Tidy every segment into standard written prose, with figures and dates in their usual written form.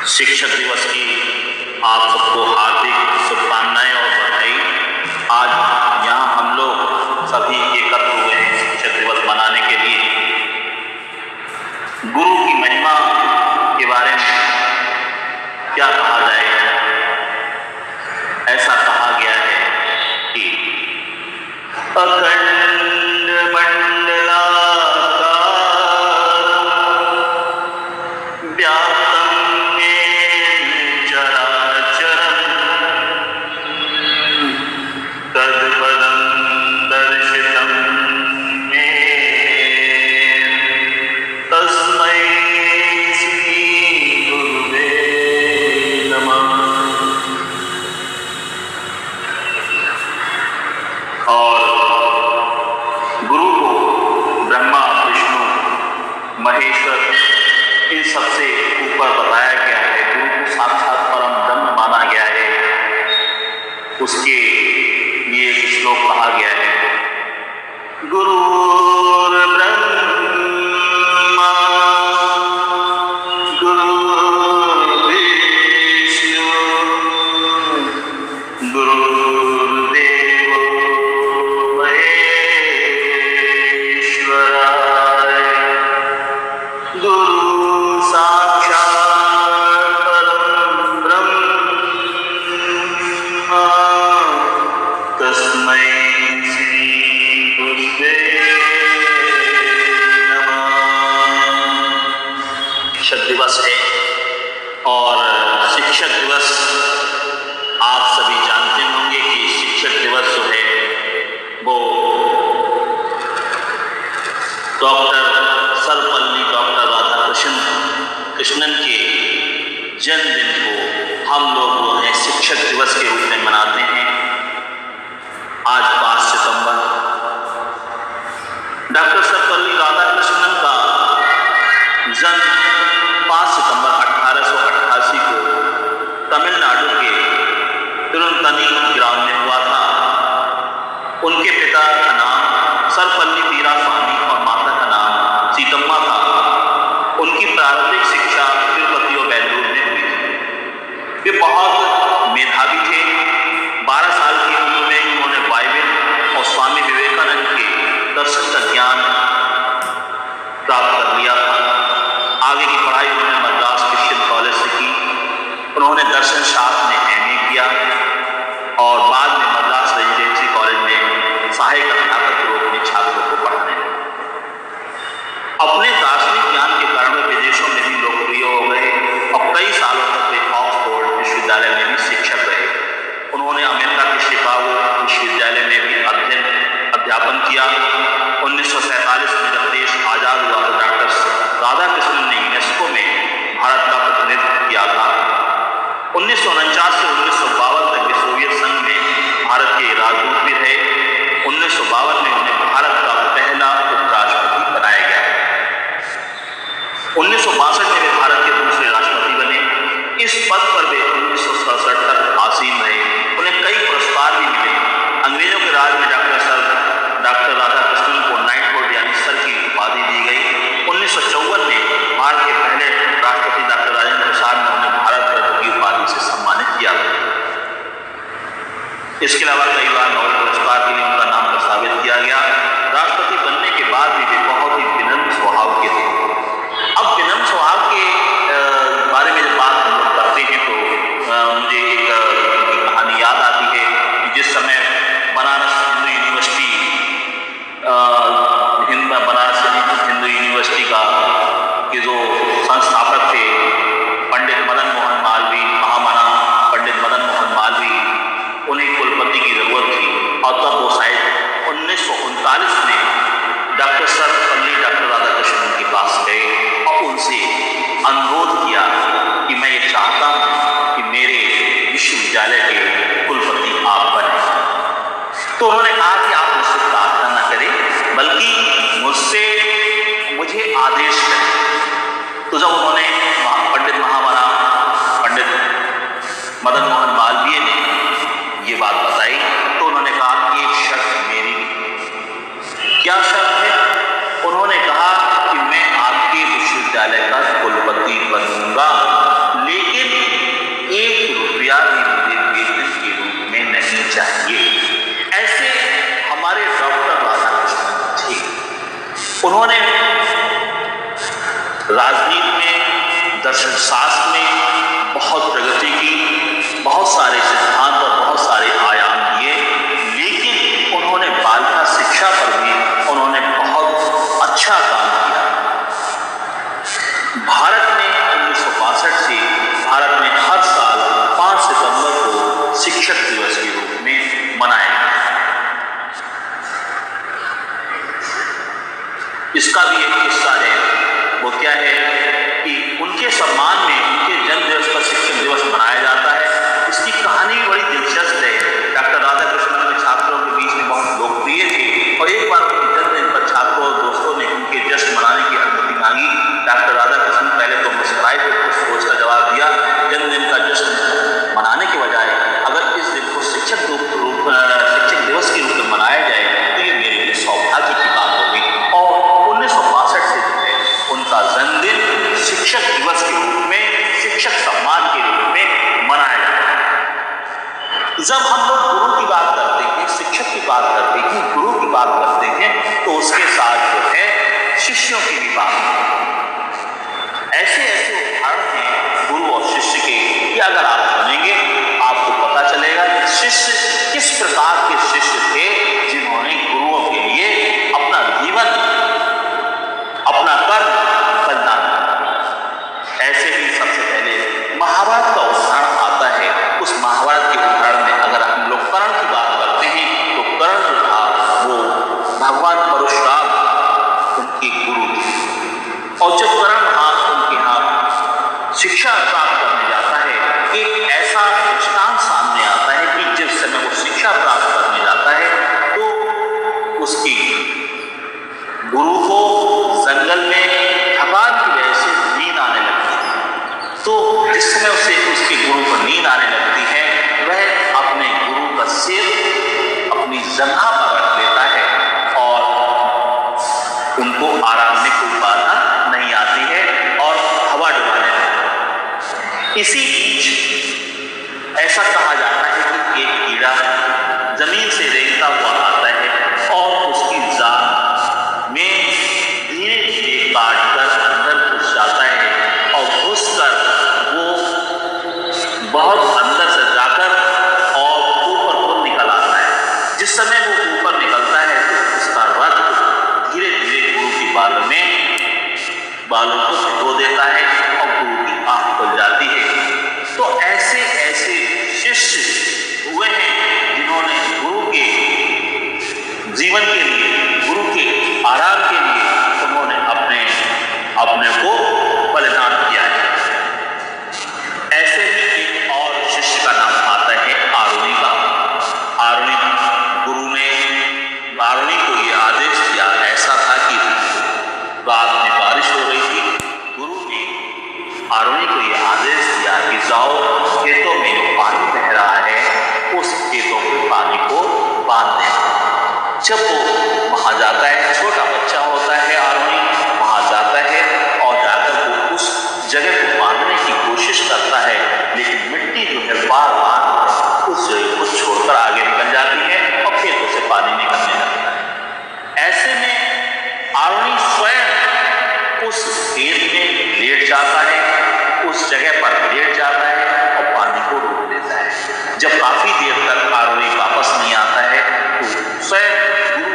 शिक्षक दिवस की आप सबको हार्दिक शुभकामनाएं और बधाई। आज यहाँ हम लोग सभी एकत्र हुए हैं शिक्षक दिवस मनाने के लिए। गुरु की महिमा के बारे में क्या कहा जाए, ऐसा कहा गया है कि अखंड मंडलाकारं व्याप्तं येन चराचरं तत्पदं दर्शितं मे तस्मै श्री गुरुवे नमः। और गुरु को ब्रह्मा विष्णु महेश्वर इन सबसे ऊपर बताया गया है। गुरु को साक्षात परम ब्रह्म माना गया है। उसके लिए एक श्लोक कहा गया है, गुरुर्ब्रह्मा गुरुर्विष्णु गुरुर्देवो महेश्वराय गुरु साक्षात् परं ब्रह्म तस्मै श्री गुरुवे नमः। शिक्षक दिवस है और शिक्षक दिवस आप सभी जानते होंगे कि शिक्षक दिवस जो है वो डॉक्टर सर्वपल्ली डॉक्टर राधाकृष्णन के जन्मदिन को हम लोग जो है शिक्षक दिवस के रूप में मनाते हैं। आज 5 सितंबर डॉक्टर सर्वपल्ली राधाकृष्णन का जन्म 5 सितंबर 1888 को तमिलनाडु के तिरुनतनी ग्राम में हुआ था। उनके पिता का नाम सर्वपल्ली वीरास्वामी और माता का नाम सीतम्मा था। उनकी प्रारंभिक शिक्षा तिरुपति और बेंगलुरु में हुई थी। वे बहुत मेधावी थे। 12 साल की उम्र में उन्होंने बाइबल और स्वामी विवेकानंद के दर्शन का ज्ञान प्राप्त कर लिया था। आगे की पढ़ाई उन्होंने मद्रास क्रिश्चियन कॉलेज से की। उन्होंने दर्शन शास्त्र में MA किया और बाद में मद्रास रेजिडेंसी कॉलेज में सहायक अध्यापक के रूप में छात्रों को पढ़ाने लगे। अपने दार्शनिक ज्ञान के कारण वे विदेशों में भी लोकप्रिय हो गए और कई सालों तक वे ऑक्सफोर्ड विश्वविद्यालय में भी शिक्षक रहे। उन्होंने अमेरिका के शिकागो विश्वविद्यालय में भी अध्यापन किया। 1947 में जब देश आजाद हुआ तो डॉक्टर राधाकृष्णन ने यूनेस्को में भारत का प्रतिनिधित्व किया था। 1949 से 1952 तक वे सोवियत संघ में भारत के राजदूत भी रहे। 1952 में उन्हें भारत का पहला उपराष्ट्रपति बनाया गया। 1962 में वे भारत के दूसरे राष्ट्रपति बने। इस पद पर वे 1967 तक आसीन रहे। उन्हें कई पुरस्कार भी मिले। अंग्रेजों के राज में डॉक्टर राधाकृष्णन को नाइटहुड यानी सर की उपाधि दी गई। 1954 में भारत के पहले राष्ट्रपति डॉक्टर राजेंद्र प्रसाद ने उन्हें भारत रत्न की उपाधि से सम्मानित किया। इसके अलावा कई बार नोबेल पुरस्कार के लिए उनका नाम प्रस्तावित किया गया। राष्ट्रपति बनने के बाद भी वे बहुत ही विनम्र स्वभाव के थे। अब विनम्र स्वभाव के बारे में जब बात हम लोग करते हैं तो मुझे एक कहानी याद आती है कि जिस समय बनारस हिंदू यूनिवर्सिटी का के जो संस्थापक थे पंडित मदन मोहन मालवीय, महामना पंडित मदन मोहन मालवीय, उन्हें कुलपति की जरूरत थी और तब वो शायद 1939 में डॉक्टर सर्वपल्ली डॉक्टर राधाकृष्णन के पास गए और उनसे अनुरोध किया कि मैं ये चाहता हूँ कि मेरे विश्वविद्यालय के कुलपति आप बने। तो उन्होंने कहा कि आप मुझसे प्रार्थना न करें बल्कि मुझे आदेश करें। तो जब उन्होंने पंडित महामना पंडित मदन मोहन मालवीय ने ये बात बताई तो उन्होंने कहा कि एक शर्त मेरी। क्या शर्त है? उन्होंने कहा कि मैं आपके विश्वविद्यालय का कुलपति बनूंगा, लेकिन उन्होंने राजनीति में, दर्शन शास्त्र में बहुत प्रगति की, बहुत सारे सिद्धांत और बहुत सारे आयाम दिए, लेकिन उन्होंने बालिका शिक्षा पर भी उन्होंने बहुत अच्छा काम किया। भारत में 1962 से भारत में हर साल 5 सितंबर को शिक्षक दिवस के रूप में मनाया गया। इसका भी एक किस्सा है, वो क्या है कि उनके सम्मान में उनके जन्म दिवस पर शिक्षक दिवस मनाया जाता है। इसकी कहानी बड़ी दिलचस्प है। डॉक्टर राधाकृष्णन के छात्रों के बीच में बहुत लोकप्रिय थे और एक बार उनके जन्मदिन पर छात्रों और दोस्तों ने उनके जश्न मनाने की अनुमति मांगी। डॉक्टर राधाकृष्णन पहले तो मुस्कुराए थे, कुछ सोच का जवाब दिया, जन्मदिन का जश्न मनाने के बजाय अगर इस दिन को शिक्षक दिवस के रूप में मनाया जाए तो ये मेरे लिए सौभाग्य की बात होगी। और 1962 से जो है उनका जन्मदिन शिक्षक दिवस के रूप में, शिक्षक सम्मान के रूप में मनाया जाता है। जब हम लोग गुरु की बात करते हैं, शिक्षक की बात करते हैं, गुरु की बात करते हैं, तो उसके साथ जो है शिष्यों की भी बात। ऐसे उदाहरण हैं गुरु और शिष्य के कि अगर आप सुनेंगे आपको पता चलेगा कि शिष्य किस प्रकार के शिष्य थे जिन्होंने गुरुओं के लिए अपना जीवन, अपना कर्म बलिदान किया। ऐसे ही सबसे पहले महाभारत का उदाहरण आता है। उस महाभारत के उदाहरण में अगर हम लोग कर्ण की बात करते हैं तो कर्ण जो था वो भगवान परशुराम उनके गुरु थे। और जब कर्ण उनके यहाँ शिक्षा प्राप्त करने जाता है, एक ऐसा दृष्टांत सामने आता है कि जिस समय वो शिक्षा प्राप्त करने जाता है तो उसकी गुरु को जंगल में थकान की वजह से नींद आने लगती है। तो जिस समय उसे उसके गुरु को नींद आने लगती है, वह अपने गुरु का सिर अपनी जंघा पर रख लेता है और उनको आराम में कोई बाधा नहीं आती है और हवा डुलाने लगता है। इसी बीच ऐसा कहा जाता है कि एक कीड़ा जमीन से रेंगता हुआ आता है और उसकी जान में धीरे धीरे काटकर अंदर घुस जाता है और घुसकर वो बहुत अंदर से जाकर और ऊपर को निकल आता है। जिस समय वो ऊपर निकलता है तो उसका रक्त धीरे धीरे गुरु की बालों को भिगो देता है और गुरु की आंख खुल जाती है। तो ऐसे शिष्य हुए हैं जिन्होंने गुरु के जीवन के लिए, गुरु के आराम के लिए उन्होंने अपने को बलिदान किया है। ऐसे ही एक और शिष्य का नाम आता है आरुणि का। आरुणि को यह आदेश दिया, ऐसा था कि रात में बारिश हो रही थी, गुरु ने आरुणि को यह आदेश दिया कि जाओ खेतों में जो पानी बह रहा है उस खेतों के पानी को बांध देना। जब वो वहां जाता है, छोटा बच्चा होता है आरुणि, वहां जाता है और जाकर वो उस जगह को बांधने की कोशिश करता है, लेकिन मिट्टी जो है बार बार उस जगह को छोड़कर आगे निकल जाती है और खेतों से पानी निकलने लगता है। ऐसे में आरुणि स्वयं उस खेत में लेट जाता है, उस जगह पर लेट जाता है और पानी को रोक देता है। जब काफी देर तक आरुणि वापस नहीं आता है तो स्वयं गुरु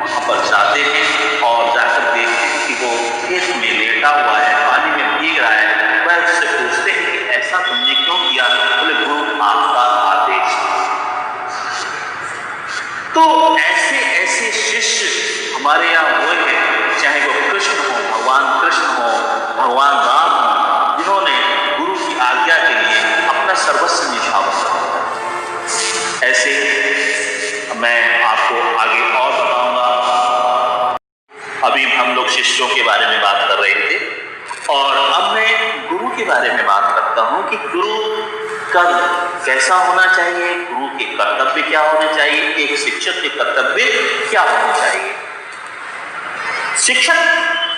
वहां पर जाते हैं और जाकर देखते हैं कि वो खेत में लेटा हुआ है, पानी में भीग रहा है। वह उससे पूछते हैं कि ऐसा तुमने क्यों किया? बोले गुरु आपका आदेश। तो ऐसे शिष्य हमारे यहाँ हुए हैं, चाहे वो कृष्ण हो, भगवान कृष्ण हो, भगवान राम हो, जिन्होंने गुरु की आज्ञा के लिए अपना सर्वस्व निछावर। ऐसे मैं आपको आगे और बताऊंगा। अभी हम लोग शिष्यों के बारे में बात कर रहे थे और अब मैं गुरु के बारे में बात करता हूं कि गुरु का कैसा होना चाहिए, गुरु के कर्तव्य क्या होने चाहिए, एक शिक्षक के कर्तव्य क्या होने चाहिए। शिक्षक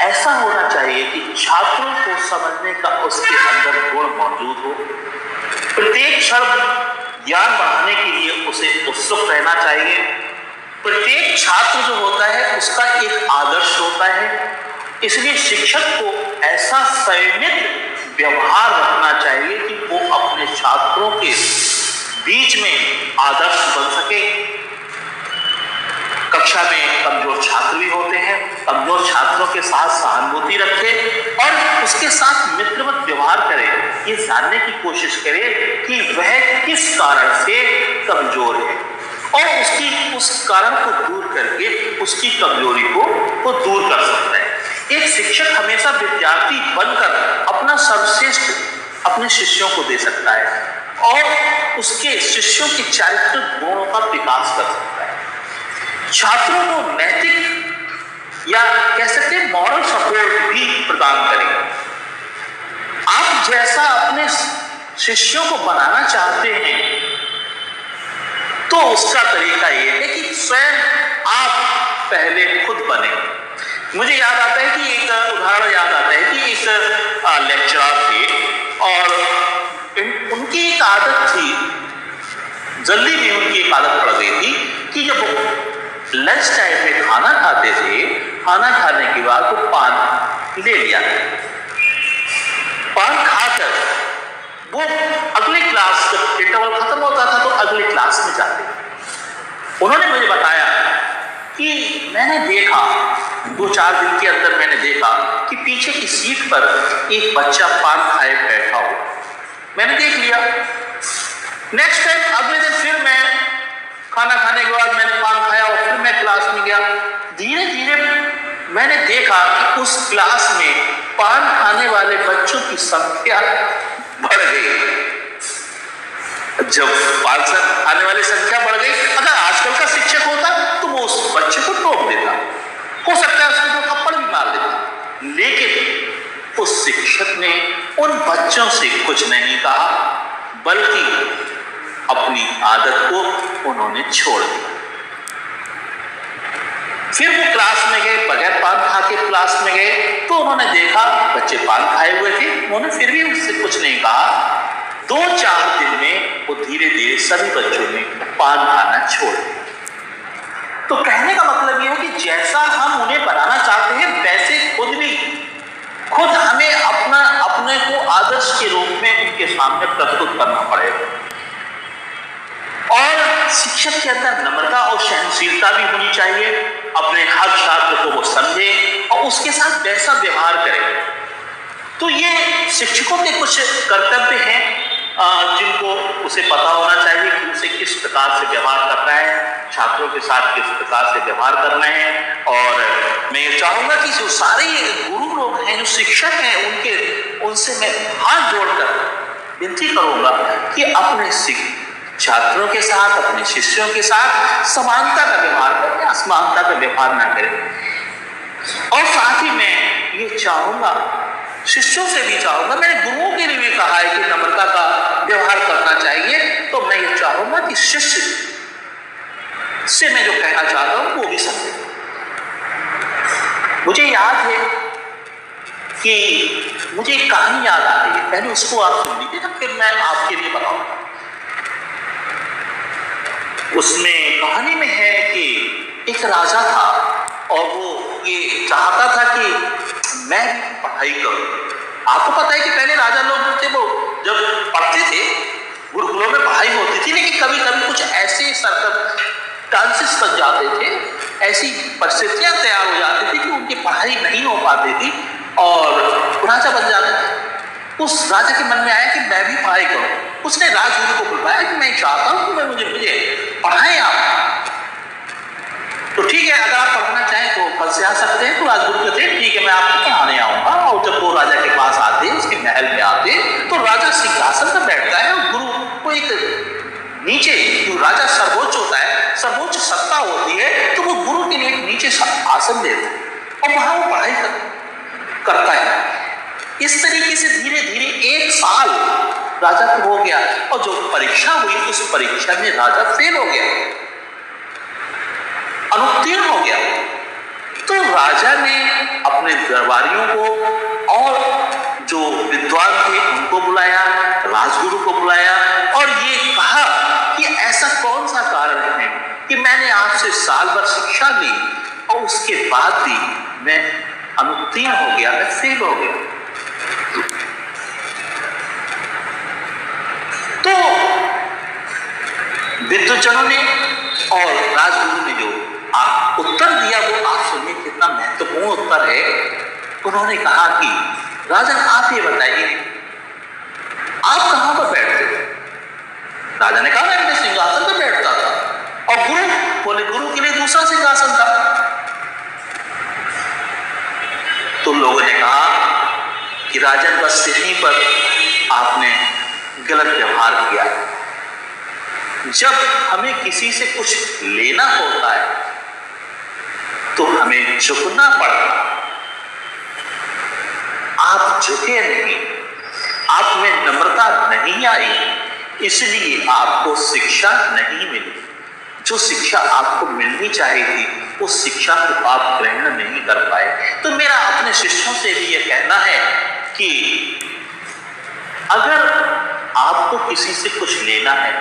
ऐसा होना चाहिए कि छात्रों को समझने का उसके अंदर गुण मौजूद हो। प्रत्येक क्षण ज्ञान बढ़ाने के लिए उसे उत्सुक रहना चाहिए। प्रत्येक छात्र जो होता है उसका एक आदर्श होता है, इसलिए शिक्षक को ऐसा संयमित व्यवहार रखना चाहिए कि वो अपने छात्रों के बीच में आदर्श बन सके। कक्षा में कमजोर छात्र भी होते हैं, कमजोर छात्रों के साथ सहानुभूति रखे और उसके साथ मित्रवत व्यवहार करे, ये जानने की कोशिश करे कि वह किस कारण से कमजोर है और उस कारण को दूर करके उसकी कमजोरी को दूर कर सकता है। एक शिक्षक हमेशा विद्यार्थी बनकर अपना सर्वश्रेष्ठ अपने शिष्यों को दे सकता है और उसके शिष्यों के चारित्रिक गुणों का विकास कर सकता है। छात्रों को नैतिक या कह सकते हैं मॉरल सपोर्ट भी प्रदान करें। आप जैसा अपने शिष्यों को बनाना चाहते हैं तो उसका तरीका ये है कि स्वयं आप पहले खुद बने। मुझे याद आता है कि एक उदाहरण याद आता है कि एक लेक्चरर थे और उनकी एक आदत थी, जल्दी में उनकी एक आदत पड़ गई थी कि जब लंच टाइम में खाना खाते थे, खाना खाने के बाद वो पान ले लिया, पान खाकर वो अगले क्लास, जब इंटरवल खत्म होता था तो अगले क्लास में जाते। उन्होंने मुझे बताया कि मैंने देखा 2-4 दिन के अंदर मैंने देखा कि पीछे की सीट पर एक बच्चा पान खाए बैठा हो। मैंने देख लिया। नेक्स्ट टाइम अगले दिन फिर मैं खाना खाने के बाद मैंने पान खाया और फिर मैं क्लास में गया। धीरे धीरे मैंने देखा कि उस क्लास में पान खाने वाले बच्चों की संख्या बढ़ गई। जब पान खाने वाली संख्या बढ़ गई, अगर आजकल का शिक्षक होता तो वो उस बच्चे को टोक देता, हो सकता है उसको तो थप्पड़ भी मार देता, लेकिन उस शिक्षक ने उन बच्चों से कुछ नहीं कहा, बल्कि अपनी आदत को उन्होंने छोड़ दिया। फिर वो क्लास में गए, बगैर पान खा के क्लास में गए तो उन्होंने देखा बच्चे पान खाए हुए थे, उन्होंने फिर भी उससे कुछ नहीं कहा। 2-4 दिन में वो धीरे धीरे सभी बच्चों ने पान खाना छोड़ दिया। तो कहने का मतलब ये है कि जैसा हम उन्हें बनाना चाहते हैं वैसे खुद हमें अपने को आदर्श के रूप में उनके सामने प्रस्तुत करना पड़ेगा। और शिक्षक के अंदर नम्रता और सहनशीलता भी होनी चाहिए। अपने हर छात्र को वो समझे और उसके साथ वैसा व्यवहार करे। तो ये शिक्षकों के कुछ कर्तव्य हैं जिनको उसे पता होना चाहिए कि उसे किस प्रकार से व्यवहार करना है, छात्रों के साथ किस प्रकार से व्यवहार करना है। और मैं ये चाहूंगा कि जो सारे गुरु लोग हैं, जो शिक्षक हैं, उनसे मैं हाथ जोड़कर विनती करूंगा कि अपने छात्रों के साथ, अपने शिष्यों के साथ समानता का व्यवहार करें, असमानता का व्यवहार ना करें। और साथ ही मैं ये चाहूंगा, शिष्यों से भी चाहूंगा, मैंने गुरुओं के लिए भी कहा है कि नम्रता का व्यवहार करना चाहिए, तो मैं ये चाहूंगा कि शिष्य से मैं जो कहना चाहता हूं वो भी समझे। मुझे याद है कि मुझे एक कहानी याद आ रही है, पहले उसको आप सुन लीजिए, तो फिर मैं आपके लिए बताऊंगा। उसमें कहानी में है कि एक राजा था और वो ये चाहता था कि मैं भी पढ़ाई करूं। आपको पता है कि पहले राजा लोग जो थे वो जब पढ़ते थे गुरुकुलों में पढ़ाई होती थी, लेकिन कभी कभी कुछ ऐसे सर्कमस्टांसेस बन जाते थे, ऐसी परिस्थितियां तैयार हो जाती थी कि उनकी पढ़ाई नहीं हो पाती थी और राजा बन जाते थे। उस राजा के मन में आया कि मैं भी पढ़ाई करूं। उसने राजगुरु को बुलवाया कि मैं चाहता हूं कि मुझे पढ़ाएं आप। तो ठीक है, अगर आप पढ़ना चाहें तो कल से आ सकते हैं। तो राजगुरु कहते हैं ठीक है, मैं आपको पढ़ाने आऊंगा। और जब वो राजा के पास आते, उसके महल में आते, तो राजा सिंहासन पर बैठता है और गुरु को एक नीचे, जो राजा सर्वोच्च होता है, सर्वोच्च सत्ता होती है, तो वो गुरु के लिए नीचे आसन देता है और वहां वो पढ़ाई करता है। इस तरीके से धीरे धीरे 1 साल राजा को हो गया और जो परीक्षा हुई उस परीक्षा में राजा फेल हो गया, अनुत्तीर्ण हो गया। तो राजा ने अपने दरबारियों को और जो विद्वान थे उनको बुलाया, राजगुरु को बुलाया और ये कहा कि ऐसा कौन सा कारण है कि मैंने आपसे साल भर अगर शिक्षा ली और उसके बाद भी मैं अनुत्तीर्ण हो गया, मैं फेल हो गया, तो विद्वजनों ने और राजगुरु ने जो उत्तर दिया वो आप सुनिए, कितना महत्वपूर्ण उत्तर है। उन्होंने कहा कि राजन आप ये बताइए, आप कहां पर बैठते थे? राजा ने कहा मैं अपने सिंहासन पर बैठता था। और गुरु बोले गुरु के लिए दूसरा सिंहासन था। तो लोगों ने कहा कि राजन बस यहीं पर आपने गलत व्यवहार किया। जब हमें किसी से कुछ लेना होता है तो हमें झुकना पड़ता, आप झुके नहीं, आप में नम्रता नहीं आई, इसलिए आपको शिक्षा नहीं मिली। जो शिक्षा आपको मिलनी चाहिए थी उस शिक्षा को आप ग्रहण नहीं कर पाए। तो मेरा अपने शिष्यों से भी यह कहना है कि अगर आपको किसी से कुछ लेना है,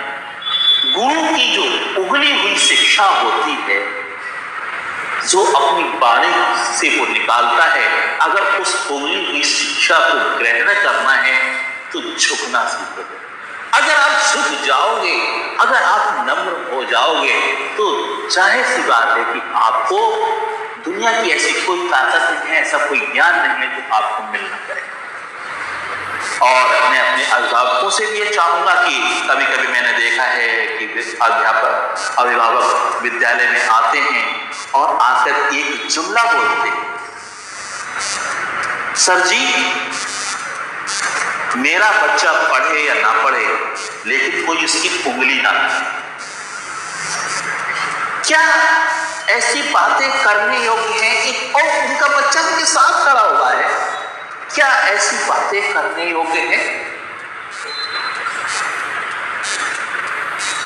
गुरु की जो उगली हुई शिक्षा होती है, जो अपनी वाणी से वो निकालता है, अगर उस उगली हुई शिक्षा को ग्रहण करना है तो झुकना सीखो। अगर आप झुक जाओगे, अगर आप नम्र हो जाओगे, तो जाहिर सी बात है कि आपको दुनिया की ऐसी कोई ताकत नहीं है, ऐसा कोई ज्ञान नहीं है जो आपको मिलना करेगा। और मैं अपने अभिभावकों से भी ये चाहूंगा कि कभी कभी मैंने देखा है कि अभिभावक विद्यालय में आते हैं और आकर एक जुमला बोलते हैं, सर जी मेरा बच्चा पढ़े या ना पढ़े लेकिन कोई उसकी उंगली ना करे। क्या ऐसी बातें करने योग्य हैं कि और उनका बच्चा उनके साथ खड़ा हुआ है? क्या ऐसी बातें करने योग्य है?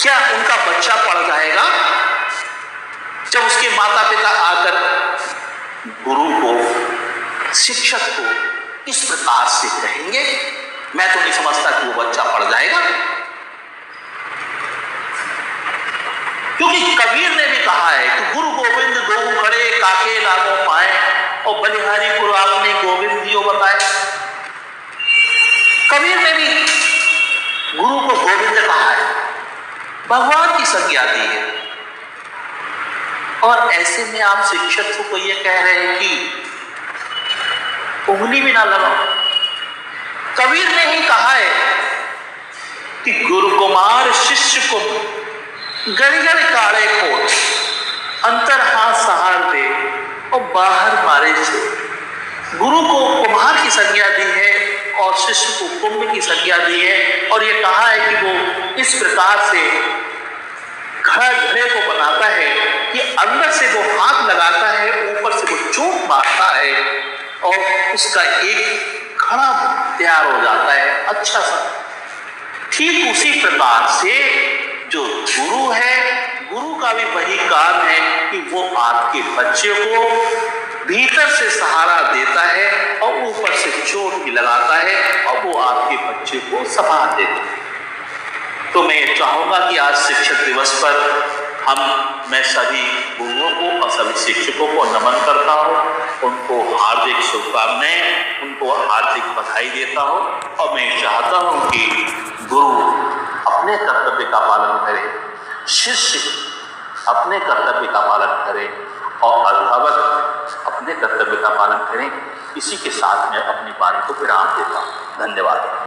क्या उनका बच्चा पढ़ जाएगा जब उसके माता पिता आकर गुरु को, शिक्षक को इस प्रकार से कहेंगे? मैं तो नहीं समझता कि वो बच्चा पढ़ जाएगा, क्योंकि कबीर ने भी कहा है कि गुरु गोविंद दो खड़े काके लागो पाए, और बलिहारी गुरु आपने गोविंद दियो बताए। कबीर ने भी गुरु को गोविंद कहा है, भगवान की संज्ञा दी है। और ऐसे में आप शिक्षक को ये कह रहे हैं कि उंगली भी ना लगाओ। कबीर ने ही कहा है कि गुरु कुमार शिष्य को गड़ गड़ काले कोट, अंतर हाथ सहार दे और बाहर मारे से। गुरु को कुम्हार की संज्ञा दी है और शिष्य को कुंभ की संज्ञा दी है, और ये कहा है कि वो इस प्रकार से घड़े को बनाता है कि अंदर से वो हाथ लगाता है, ऊपर से वो चोट मारता है और उसका एक घड़ा तैयार हो जाता है अच्छा सा। ठीक उसी प्रकार से जो गुरु है, गुरु का भी वही काम है कि वो आपके बच्चे को भीतर से सहारा देता है और ऊपर से चोट भी लगाता है और वो आपके बच्चे को संभाल देता है। तो मैं चाहूंगा कि आज शिक्षक दिवस पर मैं सभी गुरुओं को और सभी शिक्षकों को नमन करता हूँ, उनको हार्दिक शुभकामनाएं, उनको हार्दिक बधाई देता हूँ। और मैं चाहता हूँ कि गुरु अपने कर्तव्य का पालन करे, शिष्य अपने कर्तव्य का पालन करे और अभिभावक अपने कर्तव्य का पालन करें। इसी के साथ मैं अपनी वाणी को विराम देता हूँ। धन्यवाद।